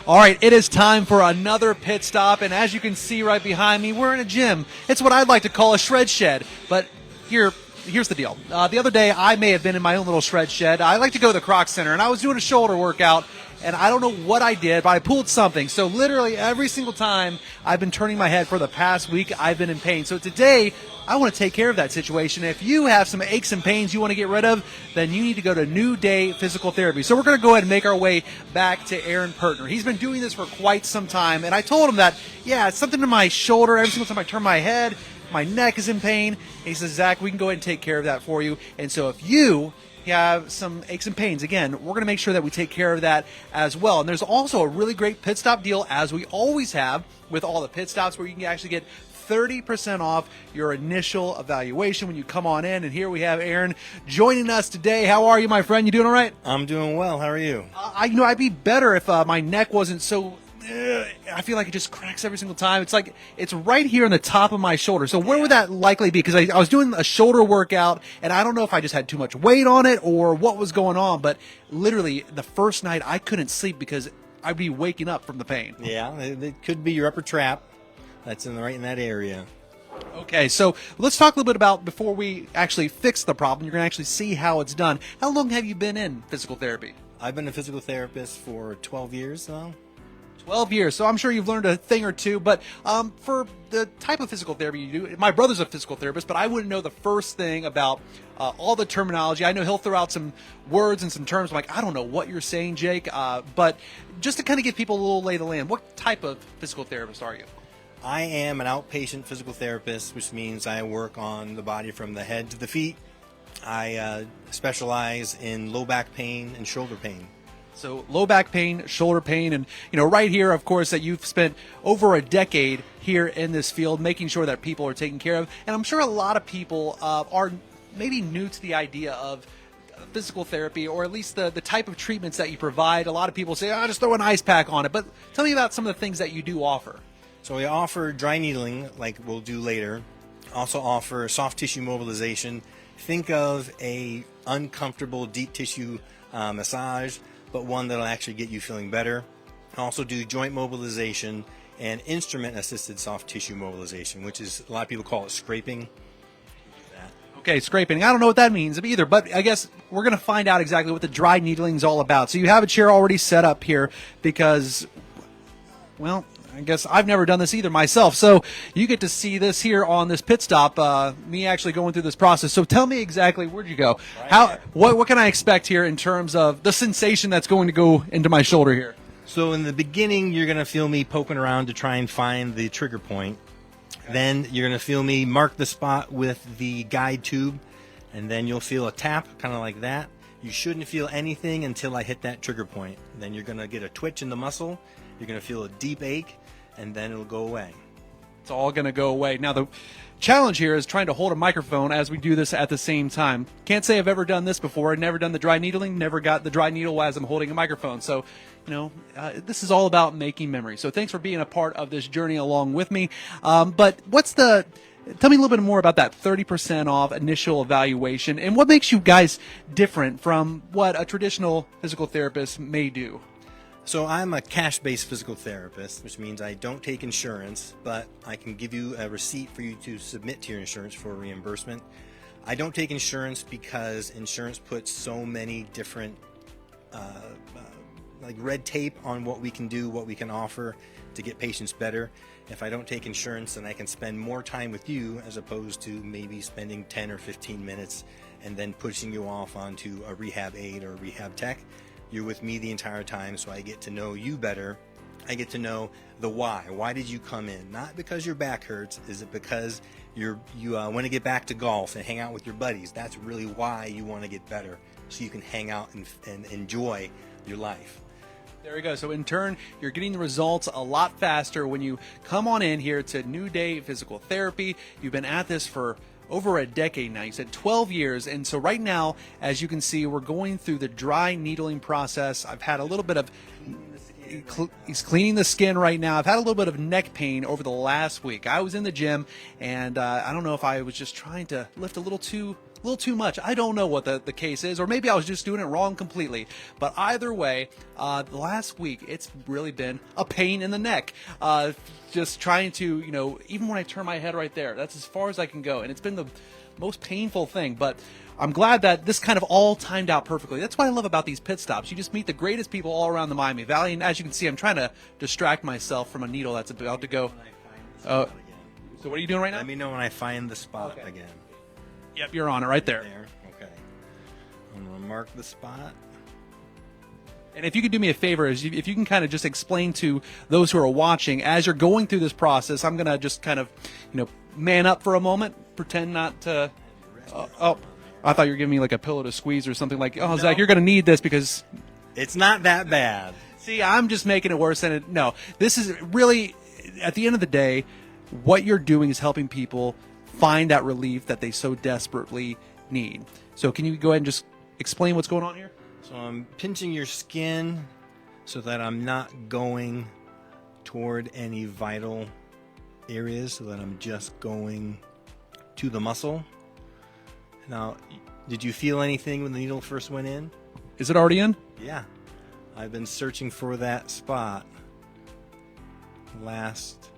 All right, it is time for another pit stop, and as you can see right behind me, we're in a gym. It's what I'd like to call a shred shed, but here's the deal. The other day, I may have been in my own little shred shed. I like to go to the Croc Center, and I was doing a shoulder workout, and I don't know what I did, but I pulled something. So literally every single time I've been turning my head for the past week, I've been in pain. So today, I want to take care of that situation. If you have some aches and pains you want to get rid of, then you need to go to New Day Physical Therapy. So we're going to go ahead and make our way back to Aaron Pertner. He's been doing this for quite some time, and I told him that, yeah, it's something in my shoulder. Every single time I turn my head, my neck is in pain. And he says, Zach, we can go ahead and take care of that for you. And so if you have some aches and pains, again, we're going to make sure that we take care of that as well. And there's also a really great pit stop deal, as we always have with all the pit stops, where you can actually get 30% off your initial evaluation when you come on in. And here we have Aaron joining us today. How are you, my friend? You doing all right? I'm doing well. How are you? I'd be better if my neck wasn't so... I feel like it just cracks every single time. It's like it's right here on the top of my shoulder. So where would that likely be? Because I was doing a shoulder workout, and I don't know if I just had too much weight on it or what was going on, but literally the first night I couldn't sleep because I'd be waking up from the pain. Yeah, it could be your upper trap. That's right in that area. Okay, so let's talk a little bit about, before we actually fix the problem, you're going to actually see how it's done. How long have you been in physical therapy? I've been a physical therapist for 12 years now. 12 years, so I'm sure you've learned a thing or two, but for the type of physical therapy you do, my brother's a physical therapist, but I wouldn't know the first thing about all the terminology. I know he'll throw out some words and some terms. I'm like, I don't know what you're saying, Jake, but just to kind of give people a little lay of the land, what type of physical therapist are you? I am an outpatient physical therapist, which means I work on the body from the head to the feet. I specialize in low back pain and shoulder pain. So low back pain, shoulder pain, and right here, of course, that you've spent over a decade here in this field, making sure that people are taken care of. And I'm sure a lot of people are maybe new to the idea of physical therapy, or at least the type of treatments that you provide. A lot of people say, just throw an ice pack on it. But tell me about some of the things that you do offer. So we offer dry needling, like we'll do later. Also offer soft tissue mobilization. Think of a uncomfortable deep tissue massage, but one that'll actually get you feeling better. Also do joint mobilization and instrument-assisted soft tissue mobilization, which is, a lot of people call it scraping. Okay, scraping. I don't know what that means either, but I guess we're going to find out exactly what the dry needling is all about. So you have a chair already set up here because, well, I guess I've never done this either myself. So you get to see this here on this pit stop, me actually going through this process. So tell me exactly, where'd you go? What can I expect here in terms of the sensation that's going to go into my shoulder here? So in the beginning, you're going to feel me poking around to try and find the trigger point. Okay. Then you're going to feel me mark the spot with the guide tube, and then you'll feel a tap, kind of like that. You shouldn't feel anything until I hit that trigger point. Then you're going to get a twitch in the muscle. You're going to feel a deep ache, and then it'll go away. It's all going to go away. Now, the challenge here is trying to hold a microphone as we do this at the same time. Can't say I've ever done this before. I've never done the dry needling, never got the dry needle as I'm holding a microphone. So, this is all about making memories. So thanks for being a part of this journey along with me. But tell me a little bit more about that 30% off initial evaluation, and what makes you guys different from what a traditional physical therapist may do. So I'm a cash-based physical therapist, which means I don't take insurance, but I can give you a receipt for you to submit to your insurance for reimbursement. I don't take insurance because insurance puts so many different like red tape on what we can do, what we can offer to get patients better. If I don't take insurance, then I can spend more time with you as opposed to maybe spending 10 or 15 minutes and then pushing you off onto a rehab aide or a rehab tech. You're with me the entire time, so I get to know you better. I get to know the why. Why did you come in? Not because your back hurts. Is it because you want to get back to golf and hang out with your buddies? That's really why you want to get better, so you can hang out and enjoy your life. There we go. So in turn, you're getting the results a lot faster when you come on in here to New Day Physical Therapy. You've been at this for over a decade now. You said 12 years. And so right now, as you can see, we're going through the dry needling process. I've had a little bit of... He's cleaning the skin right now. I've had a little bit of neck pain over the last week. I was in the gym, and I don't know if I was just trying to lift a little too little too much. I don't know what the case is, or maybe I was just doing it wrong completely. But either way, the last week, it's really been a pain in the neck. Just trying to, even when I turn my head right there, that's as far as I can go. And it's been the most painful thing. But I'm glad that this kind of all timed out perfectly. That's what I love about these pit stops. You just meet the greatest people all around the Miami Valley. And as you can see, I'm trying to distract myself from a needle that's about to go. So what are you doing right now? Let me know when I find the spot again. Yep, you're on it right there. Okay. I'm going to mark the spot. And if you could do me a favor, if you can kind of just explain to those who are watching, as you're going through this process, I'm going to just kind of, man up for a moment, pretend not to... I thought you were giving me like a pillow to squeeze or something like, No. Zach, you're going to need this because... It's not that bad. See, I'm just making it worse than it... No, this is really, at the end of the day, what you're doing is helping people find that relief that they so desperately need. So can you go ahead and just explain what's going on here? So I'm pinching your skin so that I'm not going toward any vital areas, so that I'm just going to the muscle. Now, did you feel anything when the needle first went in? Is it already in? Yeah. I've been searching for that spot the last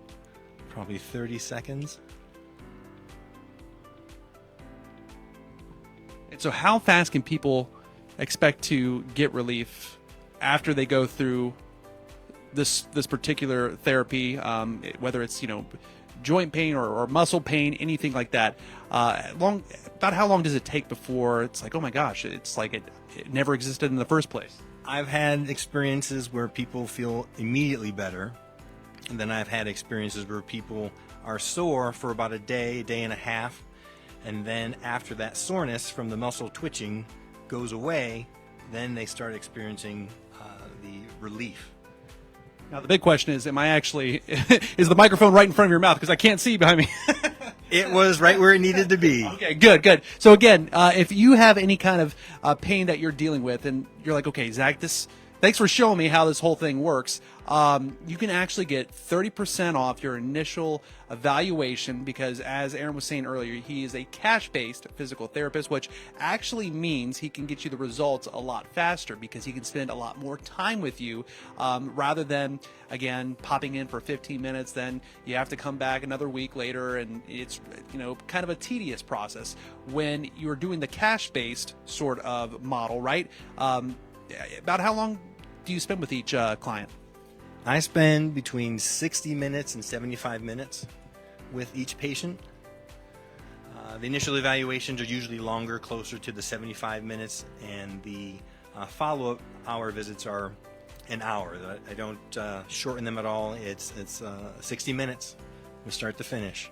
probably 30 seconds. And so how fast can people expect to get relief after they go through this particular therapy, whether it's joint pain or muscle pain, anything like that? About how long does it take before it's like, oh my gosh, it's like it never existed in the first place? I've had experiences where people feel immediately better, and then I've had experiences where people are sore for about a day and a half, and then after that soreness from the muscle twitching goes away, then they start experiencing the relief. Now the big question is, am I actually, is the microphone right in front of your mouth? Because I can't see behind me. It was right where it needed to be. Okay, good. So again, if you have any kind of pain that you're dealing with, and you're like, okay, Zach, thanks for showing me how this whole thing works. You can actually get 30% off your initial evaluation because, as Aaron was saying earlier, he is a cash-based physical therapist, which actually means he can get you the results a lot faster because he can spend a lot more time with you rather than, again, popping in for 15 minutes. Then you have to come back another week later, and it's kind of a tedious process. When you're doing the cash-based sort of model, right? About how long do you spend with each client? I spend between 60 minutes and 75 minutes with each patient. The initial evaluations are usually longer, closer to the 75 minutes, and the follow-up hour visits are an hour. I don't shorten them at all. It's 60 minutes from start to finish.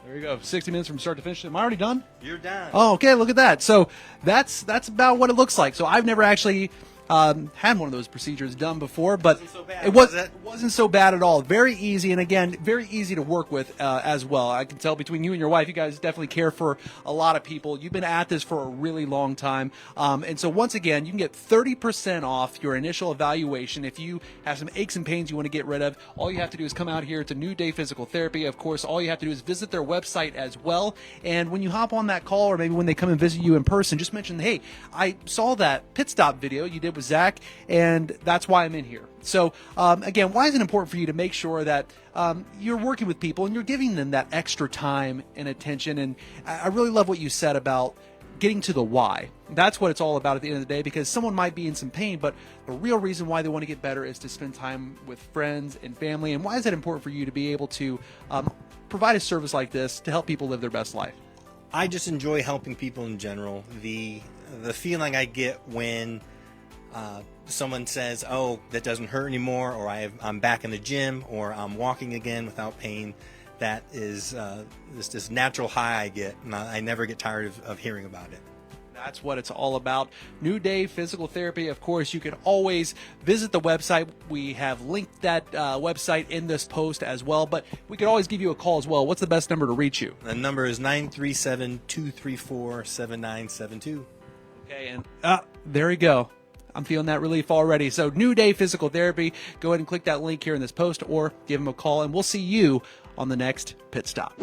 There you go, 60 minutes from start to finish. Am I already done? You're done. Oh, okay, look at that. So that's about what it looks like. So I've never actually had one of those procedures done before, but it wasn't so bad at all. Very easy, and again, very easy to work with as well. I can tell between you and your wife, you guys definitely care for a lot of people. You've been at this for a really long time, and so once again, you can get 30% off your initial evaluation. If you have some aches and pains you want to get rid of, all you have to do is come out here to New Day Physical Therapy. Of course, all you have to do is visit their website as well, and when you hop on that call, or maybe when they come and visit you in person, just mention, hey, I saw that pit stop video you did with Zach, and that's why I'm in here. So again, why is it important for you to make sure that you're working with people and you're giving them that extra time and attention? And I really love what you said about getting to the why. That's what it's all about at the end of the day, because someone might be in some pain, but the real reason why they want to get better is to spend time with friends and family. And why is it important for you to be able to provide a service like this to help people live their best life? I just enjoy helping people in general. The feeling I get when someone says, oh, that doesn't hurt anymore, or I'm back in the gym, or I'm walking again without pain, that is this natural high I get, and I never get tired of hearing about it. That's what it's all about. New Day Physical Therapy. Of course, you can always visit the website. We have linked that website in this post as well, but we can always give you a call as well. What's the best number to reach you? The number is 937-234-7972. Okay, and there you go. I'm feeling that relief already. So New Day Physical Therapy, go ahead and click that link here in this post or give them a call, and we'll see you on the next pit stop.